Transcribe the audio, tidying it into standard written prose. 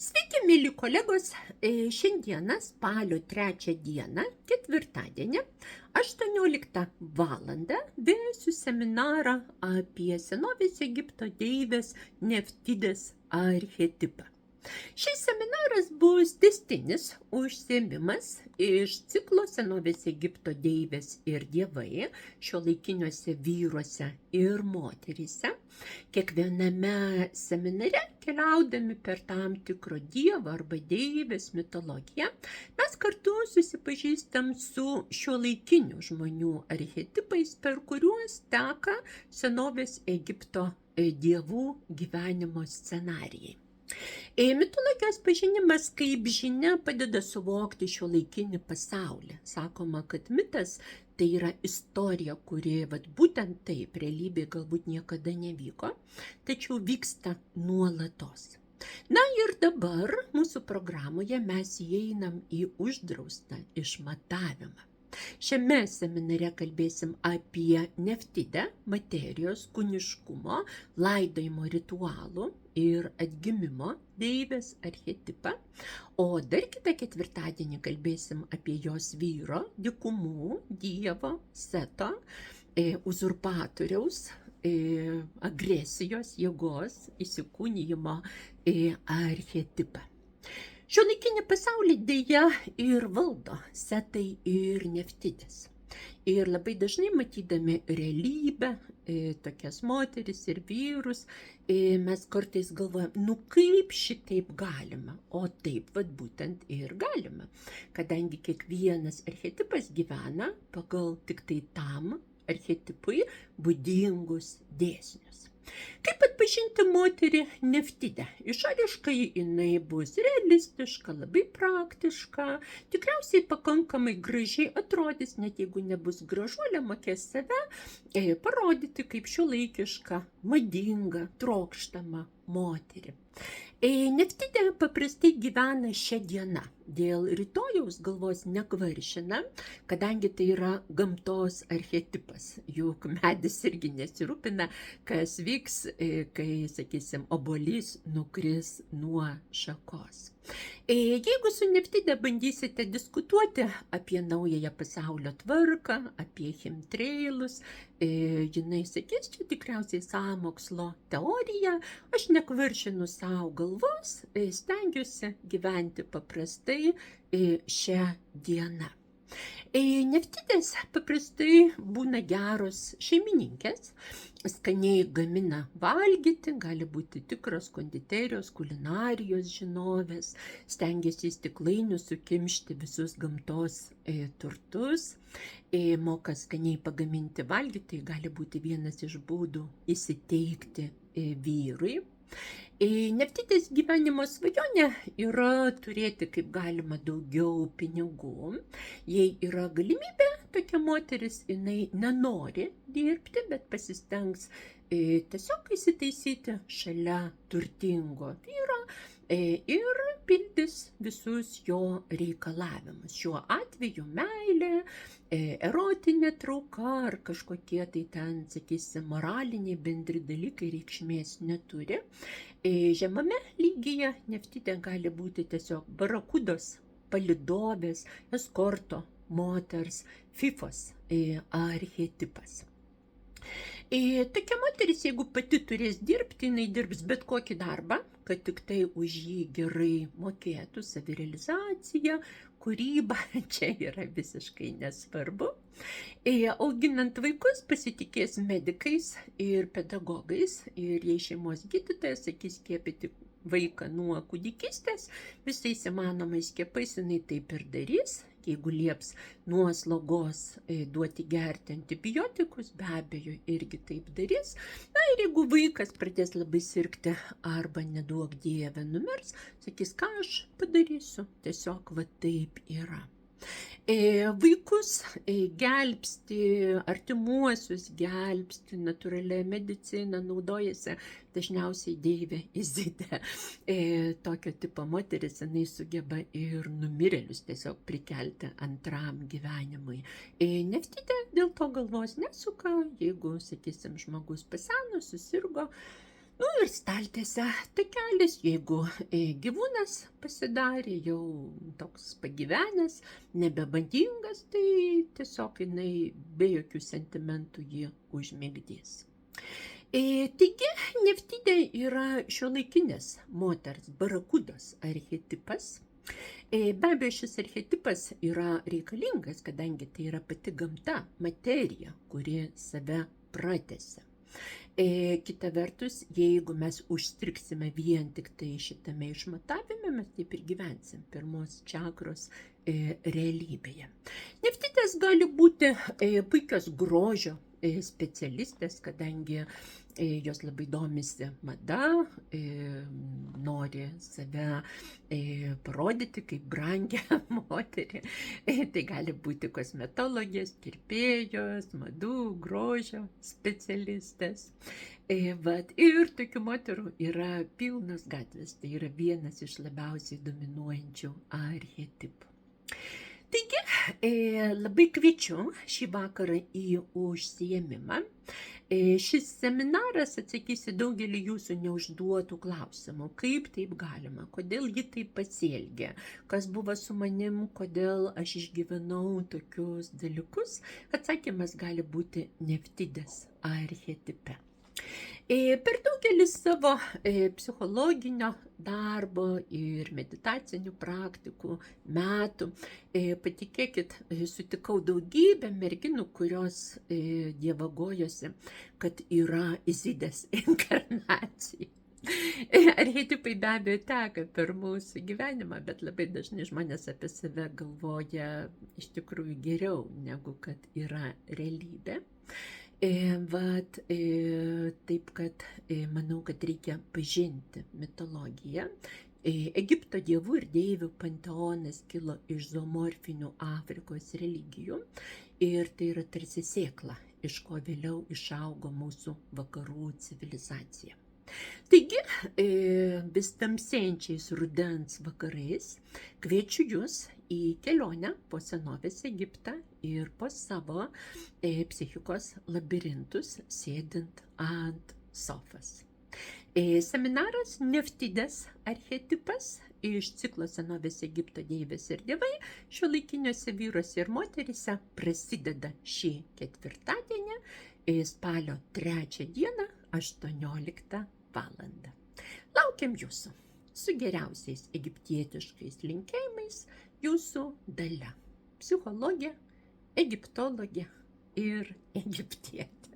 Sveiki, mėly kolegos. Šiandieną, spalio 3 dieną, ketvirtadienį, 18 valandą, vesiu seminarą apie senovės Egipto deivės Neftidės archetipą. Šis seminaras bus tęstinis užsiėmimas iš ciklo senovės Egipto deivės ir dievai šiuolaikiniuose vyruose ir moteryse. Kiekviename seminare, keliaudami per tam tikro dievo arba deivės mitologiją, mes kartu susipažįstam su šiuolaikinių žmonių archetipais, per kuriuos teka senovės Egipto dievų gyvenimo scenarijai. Mitologijos pažinimas, kaip žinia, padeda suvokti šiuolaikinį pasaulį. Sakoma, kad mitas tai yra istorija, kuri būtent taip realybėje galbūt niekada nevyko, tačiau vyksta nuolatos. Na ir dabar mūsų programoje mes įeinam į uždraustą išmatavimą. Šiame seminare kalbėsim apie Neftidę, materijos, kūniškumo, laidojimo ritualų ir atgimimo deivės archetipą, o dar kitą ketvirtadienį kalbėsim apie jos vyro, dykumų, dievo, Seto, uzurpatoriaus, agresijos, jėgos, įsikūnijimo archetipą. Šiuolaikinį pasaulį dėja ir valdo Setai ir Neftidės. Ir labai dažnai matydami realybę, tokias moteris ir vyrus, mes kartais galvojam, kaip šitaip galima, o taip būtent ir galima, kadangi kiekvienas archetipas gyvena pagal tik tai tam archetipui būdingus dėsnius. Kaip atpažinti moterį Neftidę? Išoriškai jinai bus realistiška, labai praktiška, tikriausiai pakankamai gražiai atrodys, net jeigu nebus gražuolė, mokės save parodyti kaip šiuolaikišką, madingą, trokštamą moterį. Neftidė paprastai gyvena šią dieną. Dėl rytojaus galvos nekvaršina, kadangi tai yra gamtos archetipas. Juk medis irgi nesirūpina, kas vyks, kai, sakysim, obuolys nukris nuo šakos. Jeigu su Neftide bandysite diskutuoti apie naująją pasaulio tvarką, apie chemtrailus, jinai sakys, čia tikriausiai sąmokslo teorija, aš nekvaršinu savo galvos, stengiuosi gyventi paprastai šią dieną. Neftidės paprastai būna geros šeimininkės, skaniai gamina valgyti, gali būti tikros konditerijos, kulinarijos žinovės, stengiasi į stiklainius sukimšti visus gamtos turtus, moka skaniai pagaminti valgyti, gali būti vienas iš būdų įsiteikti vyrui. Neftidės gyvenimo svajonė yra turėti kaip galima daugiau pinigų. Jei yra galimybė, tokia moteris, jinai nenori dirbti, bet pasistengs tiesiog įsitaisyti šalia turtingo vyro ir pildys visus jo reikalavimus. Šiuo atveju meilė, erotinė trauka ar kažkokie tai ten, sakysim, moraliniai bendri dalykai reikšmės neturi. Žemame lygyje Neftidė gali būti tiesiog barakudos, palidovės, eskorto, moters, fifos archetipas. Tokia moteris, jeigu pati turės dirbti, jinai dirbs bet kokį darbą, kad tik tai už jį gerai mokėtų, savirealizacija, kūryba, čia yra visiškai nesvarbu. Auginant vaikus pasitikės medikais ir pedagogais ir jei šeimos gydytojas sakys skiepyti vaiką nuo kūdikystės, visais įmanomais skiepais jinai taip ir darys. Jeigu lieps nuo slogos duoti gerti antibiotikus, be abejo irgi taip darys. Na ir jeigu vaikas pradės labai sirgti arba neduok dieve numirs, sakys, ką aš padarysiu, tiesiog taip yra. Vaikus gelbsti, artimuosius gelbsti, natūralia medicina naudojasi dažniausiai deivė Izidė. Tokio tipo moteris, jinai sugeba ir numirėlius tiesiog prikelti antram gyvenimui. Neftidė dėl to galvos nesuka, jeigu, sakysim, žmogus paseno, susirgo, Ir staltiese takelis, jeigu gyvūnas pasidarė jau toks pagyvenęs, nebebandingas, tai tiesiog jinai be jokių sentimentų jį užmigdys. Taigi, Neftidė yra šiuolaikinės moters barakudos archetipas. Be abejo, šis archetipas yra reikalingas, kadangi tai yra pati gamta, materija, kuri save pratęsia. Kita vertus, jeigu mes užstriksime vien tik tai šitame išmatavime, mes taip ir gyvensim pirmos čakros realybėje. Neftidės gali būti puikios grožio specialistės, kadangi jos labai domisi mada, nori save parodyti kaip brangią moterį. Tai gali būti kosmetologės, kirpėjos, madų, grožio specialistės. Ir tokių moterų yra pilnos gatvės. Tai yra vienas iš labiausiai dominuojančių archetipų. Taigi, labai kviečiu šį vakarą į užsiėmimą. Šis seminaras atsakys į daugelį jūsų neužduotų klausimų. Kaip taip galima? Kodėl ji taip pasielgė? Kas buvo su manim? Kodėl aš išgyvenau tokius dalykus? Atsakymas gali būti Neftidės archetipe. Per daugelį savo psichologinio darbo ir meditacinių praktikų metų, patikėkit, sutikau daugybę merginų, kurios dievagojosi, kad yra Izidės inkarnacija. Archetipai be abejo teka per mūsų gyvenimą, bet labai dažnai žmonės apie save galvoja iš tikrųjų geriau, negu kad yra realybė. Taip kad manau, kad reikia pažinti mitologiją. Egipto dievų ir deivių panteonas kilo iš zoomorfinių Afrikos religijų ir tai yra tarsi sėkla, iš ko vėliau išaugo mūsų vakarų civilizacija. Taigi, vis tamsėjančiais rudens vakarais kviečiu jūs į kelionę po senovės Egiptą ir po savo psichikos labirintus, sėdint ant sofas. Seminaras Neftidės archetipas iš ciklo senovės Egipto deivės ir dievai šiuolaikiniuose vyruose ir moteryse prasideda šį ketvirtadienį, spalio 3 dieną, 18 valandą. Laukiam jūsų su geriausiais egiptietiškais linkėjimais, jūsų Dalia, psichologė, egiptologė ir egiptietė.